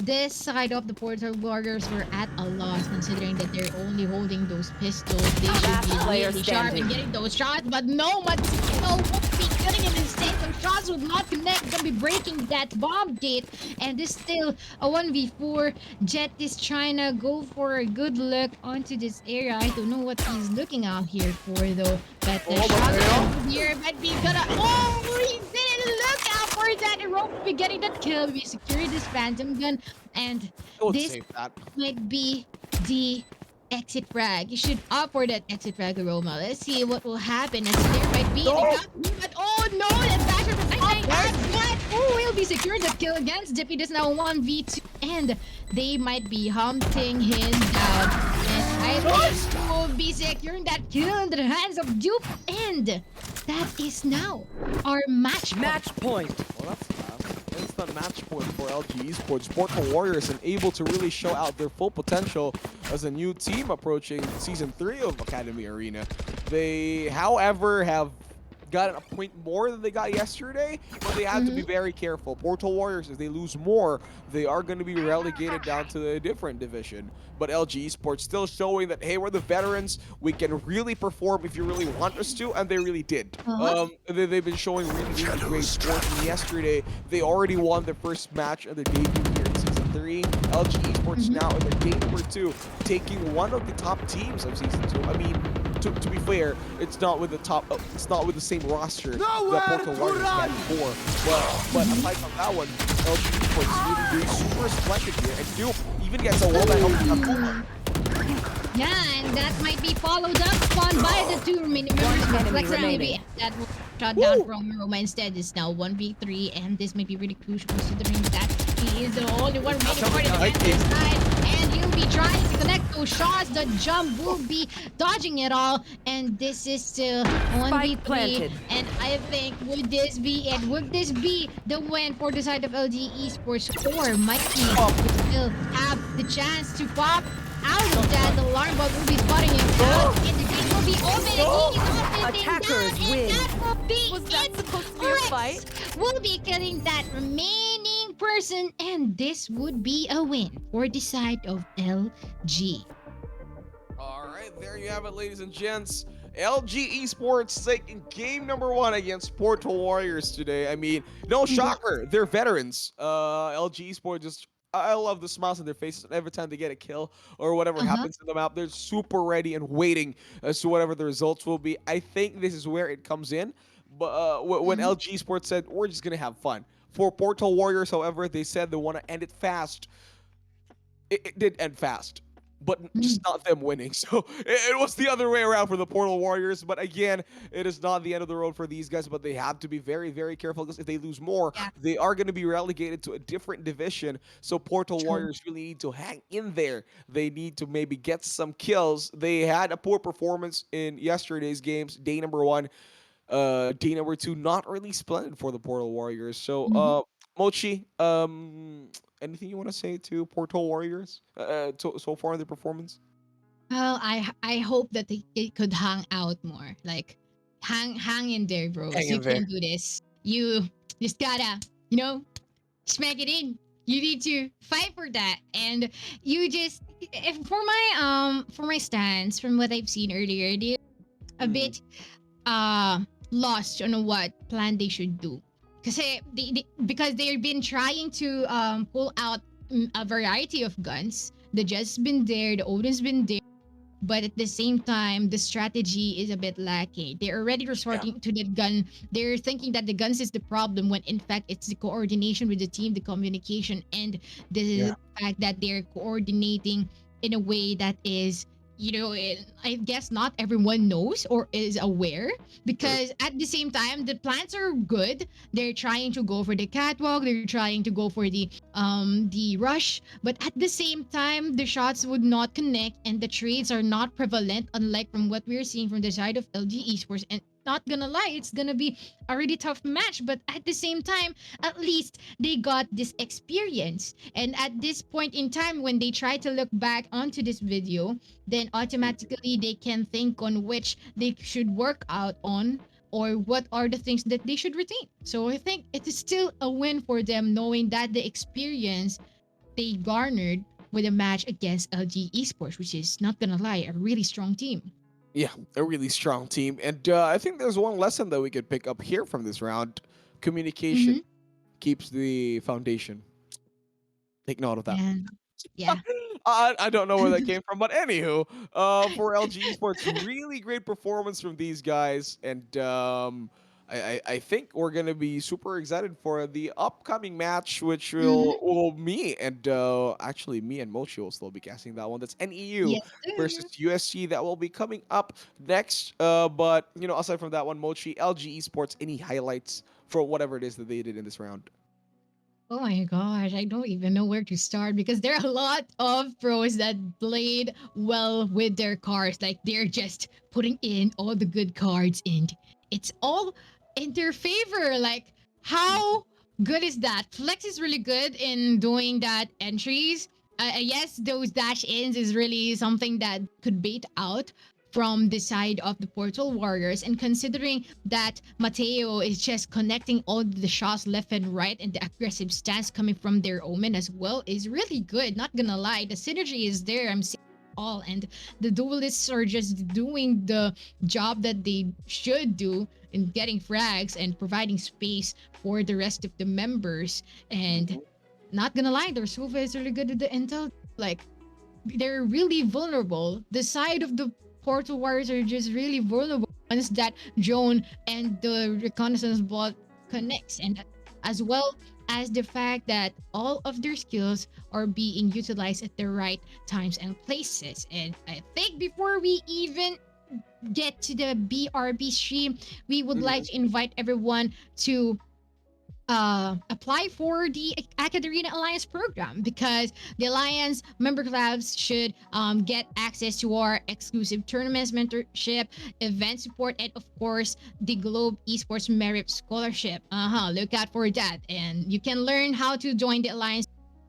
Speaker 2: this side of the Portal Warriors were at a loss considering that they're only holding those pistols. They should
Speaker 3: Last
Speaker 2: be
Speaker 3: player
Speaker 2: really sharp in
Speaker 3: standing.
Speaker 2: getting those shots, but no, Matsino won't be getting it instead. Some shots would not connect. Gonna be breaking that bomb gate, and this still a 1v4. Jet is trying to go for a good look onto this area. I don't know what he's looking out here for though, but the
Speaker 1: Oh,
Speaker 2: shotgun here might be gonna. Oh, he didn't look out for that. And Rogue will be getting that kill. We secure this phantom gun, and
Speaker 1: Don't
Speaker 2: this
Speaker 1: save that.
Speaker 2: might be the exit frag. You should opt for that exit frag, Aroma. Let's see what will happen. As there might be
Speaker 1: No!
Speaker 2: but oh no, that basher from but oh, he'll be secured the kill against Dippy. This now 1v2, and they might be hunting him down. And I think will be securing that kill in the hands of Dupe, and that is now our match.
Speaker 3: Match point.
Speaker 1: Well, that's fast. Instant match point for LG Esports. Portal Warriors and able to really show out their full potential as a new team approaching Season 3 of AcadArena. They, however, have gotten a point more than they got yesterday, but they have to be very careful. Portal Warriors, if they lose more, they are going to be relegated down to a different division. But LG Esports still showing that, hey, we're the veterans. We can really perform if you really want us to, and they really did. They've been showing really great sport. And yesterday, they already won their first match of their debut here in Season 3. LG Esports now in their game number 2, taking one of the top teams of Season 2. I mean, to be fair, it's not with the top. It's not with the same roster that Portal Warriors had before. But aside from that one, LG Esports really doing super splendid here, and Duke even gets a wallbang.
Speaker 2: Yeah, and that might be followed up on by the two remaining members.
Speaker 3: One enemy
Speaker 2: Flex
Speaker 3: remaining.
Speaker 2: that will shut down from Roma. Instead, it's now 1v3, and this may be really crucial considering that he is the only one remaining for the defensive side, and he'll be trying to connect those shots. The jump will be dodging it all, and this is still 1v3.
Speaker 3: planted.
Speaker 2: And I think would this be it? Would this be the win for the side of LG Esports, or might he still have the chance to pop out of that? The alarm bug will be spotting him out, and the gate will be open, and he is opening
Speaker 3: Attackers
Speaker 2: down,
Speaker 3: win.
Speaker 2: and that will be
Speaker 3: Was that
Speaker 2: it.
Speaker 3: supposed to be a fight?
Speaker 2: We'll be killing that remaining person, and this would be a win for the side of LG.
Speaker 1: All right, there you have it, ladies and gents. LG Esports taking game number 1 against Portal Warriors today. I mean, no shocker, they're veterans. LG Esports just, I love the smiles on their faces every time they get a kill or whatever happens in the map. They're super ready and waiting as to whatever the results will be. I think this is where it comes in. But when LG Esports said, we're just going to have fun. For Portal Warriors, however, they said they want to end it fast. It did end fast, but just not them winning. So it was the other way around for the Portal Warriors. But again, it is not the end of the road for these guys, but they have to be very, very careful, because if they lose more, they are going to be relegated to a different division. So Portal Warriors really need to hang in there. They need to maybe get some kills. They had a poor performance in yesterday's games, day number 1. Day number 2, not really splendid for the Portal Warriors. So, Mochi, anything you want to say to Portal Warriors so far in the performance?
Speaker 2: Well, I hope that it could hang out more. Like, hang in there, bros.
Speaker 1: Hang
Speaker 2: You
Speaker 1: in there.
Speaker 2: can do this. You just gotta, you know, smack it in. You need to fight for that, and you just, if for my stance, from what I've seen earlier, they're a bit lost on what plan they should do. Because they've been trying to pull out a variety of guns. The Jet's been there, the Odin's been there, but at the same time, the strategy is a bit lacking. They're already resorting to the gun. They're thinking that the guns is the problem, when in fact it's the coordination with the team, the communication, and the fact that they're coordinating in a way that is, I guess not everyone knows or is aware, because at the same time, the plans are good. They're trying to go for the catwalk. They're trying to go for the rush, but at the same time, the shots would not connect, and the trades are not prevalent, unlike from what we're seeing from the side of LG Esports. And not gonna lie, it's gonna be a really tough match, but at the same time, at least they got this experience. And at this point in time, when they try to look back onto this video, then automatically they can think on which they should work out on, or what are the things that they should retain. So I think it is still a win for them, knowing that the experience they garnered with a match against LG Esports, which is not gonna lie, a really strong team.
Speaker 1: Yeah, a really strong team. And I think there's one lesson that we could pick up here from this round. Communication
Speaker 2: Mm-hmm.
Speaker 1: keeps the foundation. Take note of that.
Speaker 2: Yeah, yeah.
Speaker 1: I don't know where that came from, but anywho, for LG Esports, really great performance from these guys, and I think we're gonna be super excited for the upcoming match, which
Speaker 2: Mm-hmm.
Speaker 1: will me and actually me and Mochi will still be casting that one. That's NEU
Speaker 2: Yes, sir.
Speaker 1: versus USC that will be coming up next. But aside from that one, Mochi, LG Esports, any highlights for whatever it is that they did in this round?
Speaker 2: Oh my gosh, I don't even know where to start because there are a lot of pros that played well with their cards. Like they're just putting in all the good cards and it's all in their favor. Like, how good is that? Flex is really good in doing that entries. Yes, those dash ins is really something that could bait out from the side of the Portal Warriors. And considering that Mateo is just connecting all the shots left and right, and the aggressive stance coming from their Omen as well is really good. Not gonna lie, the synergy is there. I'm seeing it all, and the duelists are just doing the job that they should do in getting frags and providing space for the rest of the members. And not gonna lie, their Sova is really good at the intel. Like, they're really vulnerable. The side of the Portal Warriors are just really vulnerable once that drone and the reconnaissance bot connects, and as well as the fact that all of their skills are being utilized at the right times and places. And I think before we even get to the BRB stream, we would like to invite everyone to apply for the AcadArena Alliance program, because the Alliance member clubs should get access to our exclusive tournaments, mentorship, event support, and of course the Globe Esports Merit Scholarship. Look out for that, and you can learn how to join the Alliance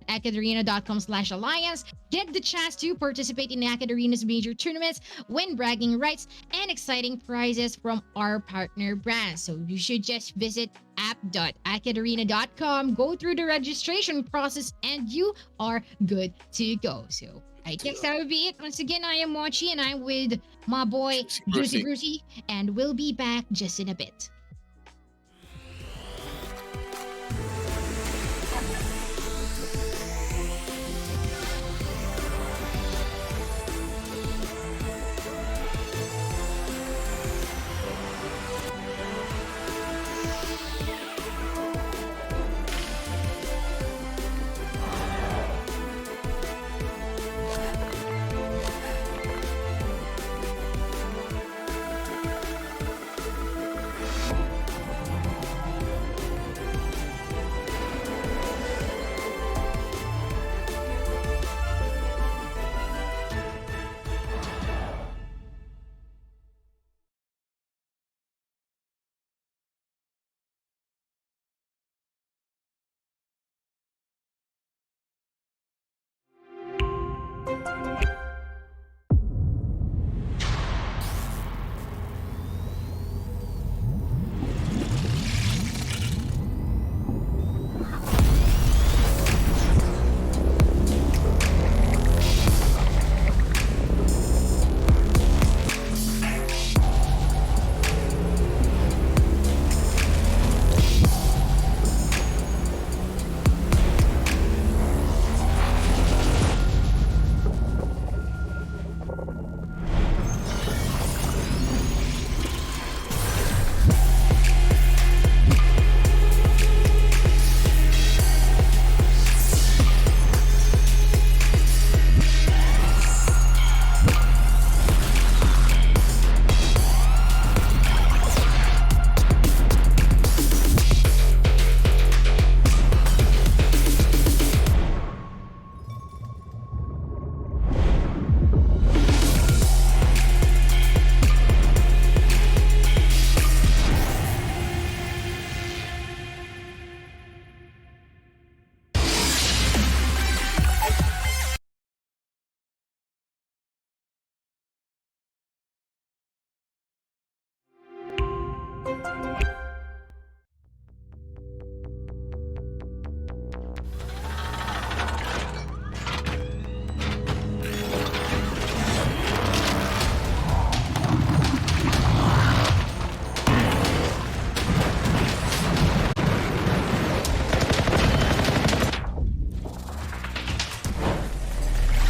Speaker 2: at AcadArena.com/alliance. Get the chance to participate in AcadArena's major tournaments, win bragging rights, and exciting prizes from our partner brands. So you should just visit app.acadarena.com, go through the registration process, and you are good to go. So I guess that would be it. Once again, I am Mochi, and I'm with my boy Juicy
Speaker 1: Brucey.
Speaker 2: Brucey, and we'll be back just in a bit.